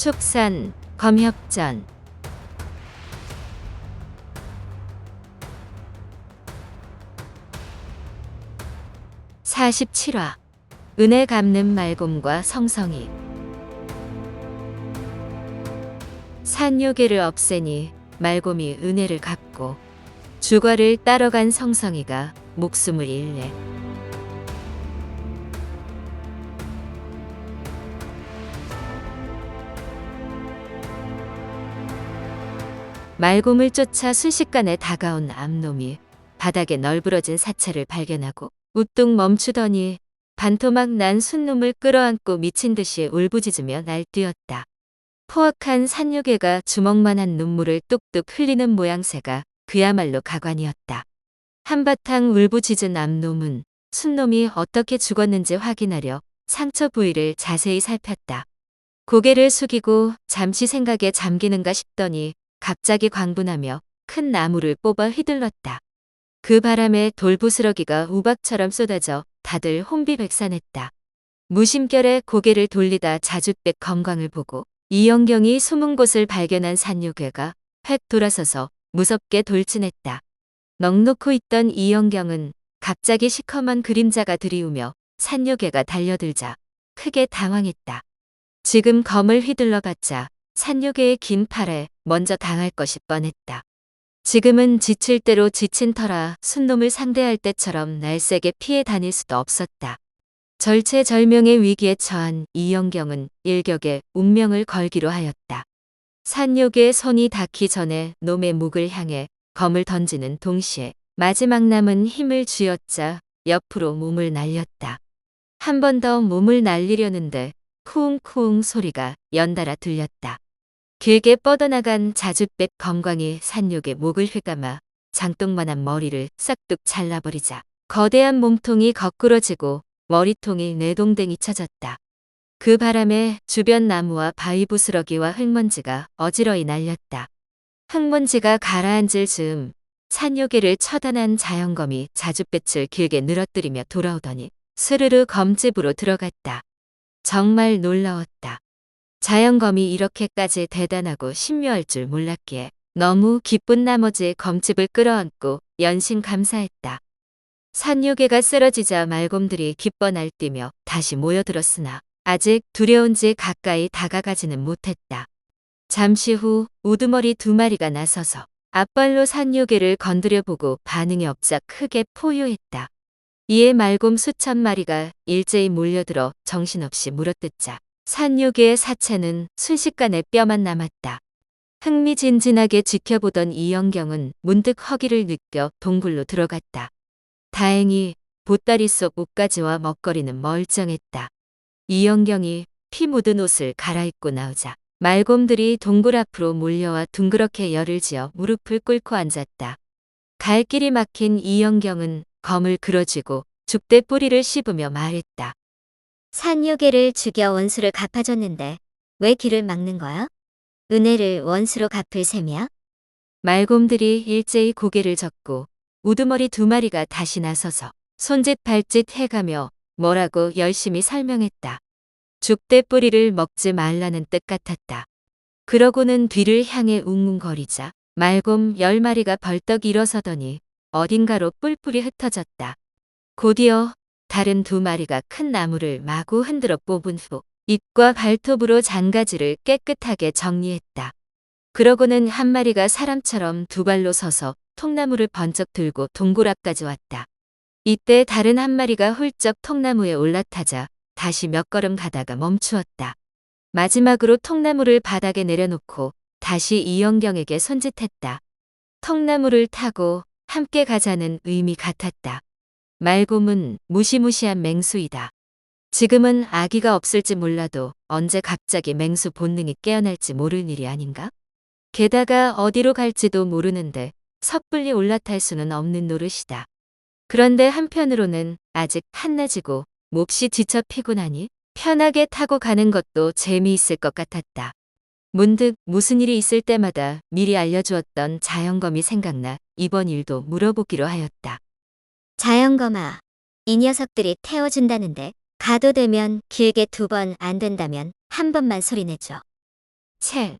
축산, 검협전. 47화. 은혜 갚는 말곰과 성성이. 산요괴를 없애니 말곰이 은혜를 갚고 주과를 따라간 성성이가 목숨을 잃네. 말곰을 쫓아 순식간에 다가온 암놈이 바닥에 널브러진 사체를 발견하고 우뚝 멈추더니 반토막 난 순놈을 끌어안고 미친 듯이 울부짖으며 날뛰었다. 포악한 산요괴가 주먹만한 눈물을 뚝뚝 흘리는 모양새가 그야말로 가관이었다. 한바탕 울부짖은 암놈은 순놈이 어떻게 죽었는지 확인하려 상처 부위를 자세히 살폈다. 고개를 숙이고 잠시 생각에 잠기는가 싶더니 갑자기 광분하며 큰 나무를 뽑아 휘둘렀다. 그 바람에 돌부스러기가 우박처럼 쏟아져 다들 혼비백산했다. 무심결에 고개를 돌리다 자줏빛 검광을 보고 이영경이 숨은 곳을 발견한 산요괴가 획 돌아서서 무섭게 돌진했다. 넋놓고 있던 이영경은 갑자기 시커먼 그림자가 들이우며 산요괴가 달려들자 크게 당황했다. 지금 검을 휘둘러봤자 산요괴의 긴 팔에 먼저 당할 것이 뻔했다. 지금은 지칠 대로 지친 터라 순놈을 상대할 때처럼 날쌔게 피해 다닐 수도 없었다. 절체절명의 위기에 처한 이영경은 일격에 운명을 걸기로 하였다. 산요괴의 손이 닿기 전에 놈의 목을 향해 검을 던지는 동시에 마지막 남은 힘을 쥐어짜 옆으로 몸을 날렸다. 한 번 더 몸을 날리려는데 쿠웅쿠웅 소리가 연달아 들렸다. 길게 뻗어나간 자줏빛 검광이 산요괴 목을 휘감아 장독만한 머리를 싹둑 잘라버리자 거대한 몸통이 거꾸러지고 머리통이 내동댕이 쳐졌다. 그 바람에 주변 나무와 바위 부스러기와 흙먼지가 어지러이 날렸다. 흙먼지가 가라앉을 즈음 산요괴를 처단한 자연검이 자줏빛을 길게 늘어뜨리며 돌아오더니 스르르 검집으로 들어갔다. 정말 놀라웠다. 자연검이 이렇게까지 대단하고 신묘할 줄 몰랐기에 너무 기쁜 나머지 검집을 끌어안고 연신 감사했다. 산요괴가 쓰러지자 말곰들이 기뻐 날뛰며 다시 모여들었으나 아직 두려운지 가까이 다가가지는 못했다. 잠시 후 우두머리 2마리가 나서서 앞발로 산요괴를 건드려보고 반응이 없자 크게 포효했다. 이에 말곰 수천 마리가 일제히 몰려들어 정신없이 물어뜯자 산요괴의 사체는 순식간에 뼈만 남았다. 흥미진진하게 지켜보던 이영경은 문득 허기를 느껴 동굴로 들어갔다. 다행히 보따리 속 옷가지와 먹거리는 멀쩡했다. 이영경이 피 묻은 옷을 갈아입고 나오자 말곰들이 동굴 앞으로 몰려와 둥그렇게 열을 지어 무릎을 꿇고 앉았다. 갈 길이 막힌 이영경은 검을 그어쥐고 죽대 뿌리를 씹으며 말했다. 산요괴를 죽여 원수를 갚아줬는데 왜 길을 막는 거야? 은혜를 원수로 갚을 셈이야? 말곰들이 일제히 고개를 젓고 우두머리 2마리가 다시 나서서 손짓 발짓 해가며 뭐라고 열심히 설명했다. 죽대 뿌리를 먹지 말라는 뜻 같았다. 그러고는 뒤를 향해 웅웅거리자 말곰 10마리가 벌떡 일어서더니 어딘가로 뿔뿔이 흩어졌다. 곧이어 다른 2마리가 큰 나무를 마구 흔들어 뽑은 후 입과 발톱으로 장가지를 깨끗하게 정리했다. 그러고는 한 마리가 사람처럼 2발로 서서 통나무를 번쩍 들고 동굴 앞까지 왔다. 이때 다른 한 마리가 훌쩍 통나무에 올라타자 다시 몇 걸음 가다가 멈추었다. 마지막으로 통나무를 바닥에 내려놓고 다시 이영경에게 손짓했다. 통나무를 타고 함께 가자는 의미 같았다. 말곰은 무시무시한 맹수이다. 지금은 아기가 없을지 몰라도 언제 갑자기 맹수 본능이 깨어날지 모를 일이 아닌가? 게다가 어디로 갈지도 모르는데 섣불리 올라탈 수는 없는 노릇이다. 그런데 한편으로는 아직 한낮이고 몹시 지쳐 피곤하니 편하게 타고 가는 것도 재미있을 것 같았다. 문득 무슨 일이 있을 때마다 미리 알려주었던 자연검이 생각나 이번 일도 물어보기로 하였다. 자연검아, 이 녀석들이 태워준다는데 가도 되면 길게 2번 안 된다면 한 번만 소리내줘. 첼,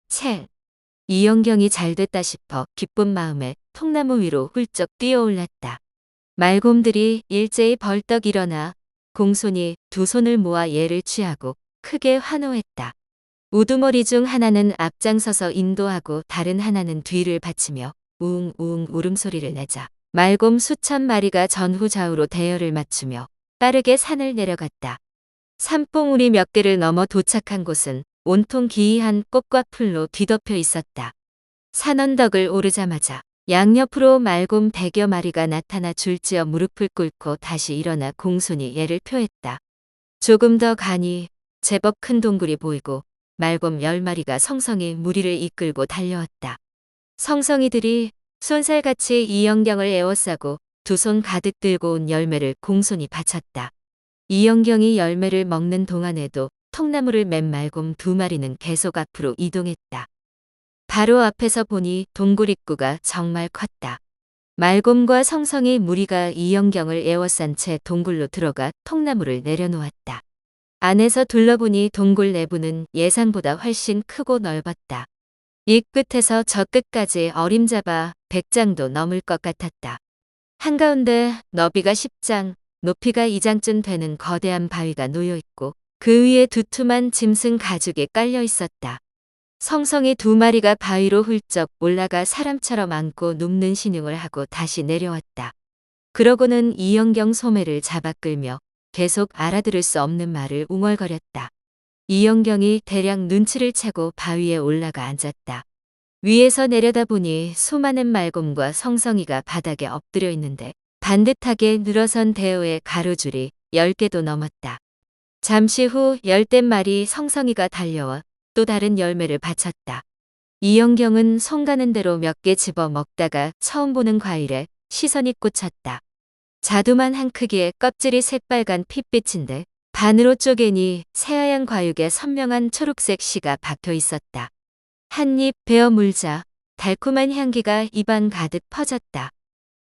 첼. 이영경이 잘됐다 싶어 기쁜 마음에 통나무 위로 훌쩍 뛰어올랐다. 말곰들이 일제히 벌떡 일어나 공손히 두 손을 모아 예를 취하고 크게 환호했다. 우두머리 중 하나는 앞장서서 인도하고 다른 하나는 뒤를 받치며 우웅우웅 울음소리를 내자 말곰 수천 마리가 전후좌우로 대열을 맞추며 빠르게 산을 내려갔다. 산봉우리 몇 개를 넘어 도착한 곳은 온통 기이한 꽃과 풀로 뒤덮여 있었다. 산 언덕을 오르자마자 양옆으로 말곰 100여 마리가 나타나 줄지어 무릎을 꿇고 다시 일어나 공손히 예를 표했다. 조금 더 가니 제법 큰 동굴이 보이고 말곰 10마리가 성성이 무리를 이끌고 달려왔다. 성성이들이 쏜살같이 이영경을 에워싸고 두 손 가득 들고 온 열매를 공손히 바쳤다. 이영경이 열매를 먹는 동안에도 통나무를 맨 말곰 2마리는 계속 앞으로 이동했다. 바로 앞에서 보니 동굴 입구가 정말 컸다. 말곰과 성성이 무리가 이영경을 에워싼 채 동굴로 들어가 통나무를 내려놓았다. 안에서 둘러보니 동굴 내부는 예상보다 훨씬 크고 넓었다. 이 끝에서 저 끝까지 어림잡아 100장도 넘을 것 같았다. 한가운데 너비가 10장, 높이가 2장쯤 되는 거대한 바위가 놓여 있고 그 위에 두툼한 짐승 가죽이 깔려 있었다. 성성이 2마리가 바위로 훌쩍 올라가 사람처럼 앉고 눕는 신용을 하고 다시 내려왔다. 그러고는 이영경 소매를 잡아 끌며 계속 알아들을 수 없는 말을 웅얼거렸다. 이영경이 대략 눈치를 채고 바위에 올라가 앉았다. 위에서 내려다보니 수많은 말곰과 성성이가 바닥에 엎드려 있는데 반듯하게 늘어선 대우의 가로줄이 10개도 넘었다. 잠시 후 10댓마리 성성이가 달려와 또 다른 열매를 바쳤다. 이영경은 손 가는 대로 몇 개 집어 먹다가 처음 보는 과일에 시선이 꽂혔다. 자두만한 크기의 껍질이 새빨간 핏빛인데 반으로 쪼개니 새하얀 과육에 선명한 초록색 씨가 박혀 있었다. 한 입 베어 물자 달콤한 향기가 입안 가득 퍼졌다.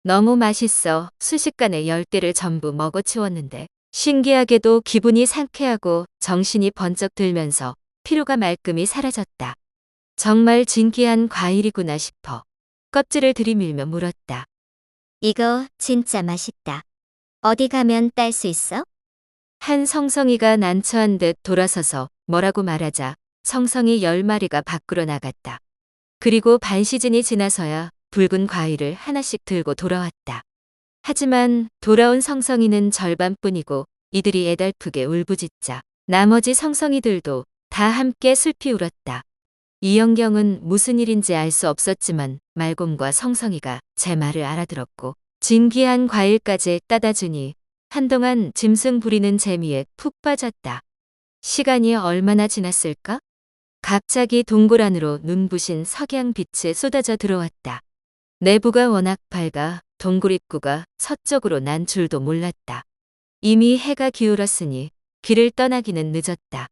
너무 맛있어 순식간에 10개를 전부 먹어치웠는데 신기하게도 기분이 상쾌하고 정신이 번쩍 들면서 피로가 말끔히 사라졌다. 정말 진귀한 과일이구나 싶어 껍질을 들이밀며 물었다. 이거 진짜 맛있다. 어디 가면 딸 수 있어? 한 성성이가 난처한 듯 돌아서서 뭐라고 말하자 성성이 10마리가 밖으로 나갔다. 그리고 반 시즌이 지나서야 붉은 과일을 하나씩 들고 돌아왔다. 하지만 돌아온 성성이는 절반뿐이고 이들이 애달프게 울부짖자 나머지 성성이들도 다 함께 슬피 울었다. 이영경은 무슨 일인지 알 수 없었지만 말곰과 성성이가 제 말을 알아들었고 진귀한 과일까지 따다 주니 한동안 짐승 부리는 재미에 푹 빠졌다. 시간이 얼마나 지났을까? 갑자기 동굴 안으로 눈부신 석양빛이 쏟아져 들어왔다. 내부가 워낙 밝아 동굴 입구가 서쪽으로 난 줄도 몰랐다. 이미 해가 기울었으니 길을 떠나기는 늦었다.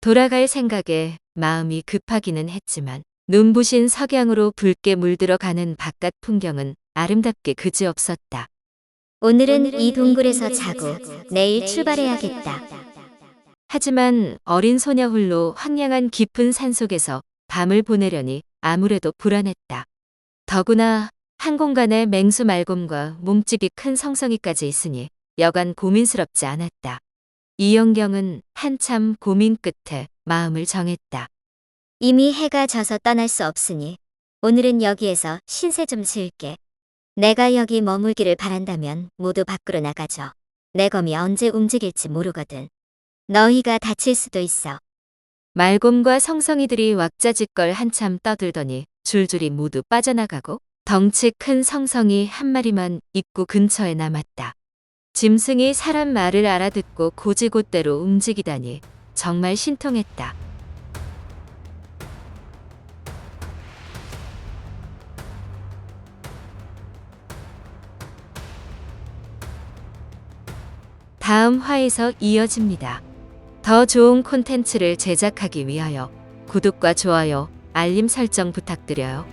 돌아갈 생각에 마음이 급하기는 했지만 눈부신 석양으로 붉게 물들어가는 바깥 풍경은 아름답게 그지없었다. 오늘은 이 동굴에서 자고 내일 출발해야겠다. 하지만 어린 소녀 홀로 황량한 깊은 산속에서 밤을 보내려니 아무래도 불안했다. 더구나 한 공간에 맹수 말곰과 몸집이 큰 성성이까지 있으니 여간 고민스럽지 않았다. 이영경은 한참 고민 끝에 마음을 정했다. 이미 해가 져서 떠날 수 없으니 오늘은 여기에서 신세 좀 지을게. 내가 여기 머물기를 바란다면 모두 밖으로 나가죠. 내 검이 언제 움직일지 모르거든. 너희가 다칠 수도 있어. 말곰과 성성이들이 왁자지껄 한참 떠들더니 줄줄이 모두 빠져나가고 덩치 큰 성성이 한 마리만 입구 근처에 남았다. 짐승이 사람 말을 알아듣고 고지곳대로 움직이다니 정말 신통했다. 다음 화에서 이어집니다. 더 좋은 콘텐츠를 제작하기 위하여 구독과 좋아요, 알림 설정 부탁드려요.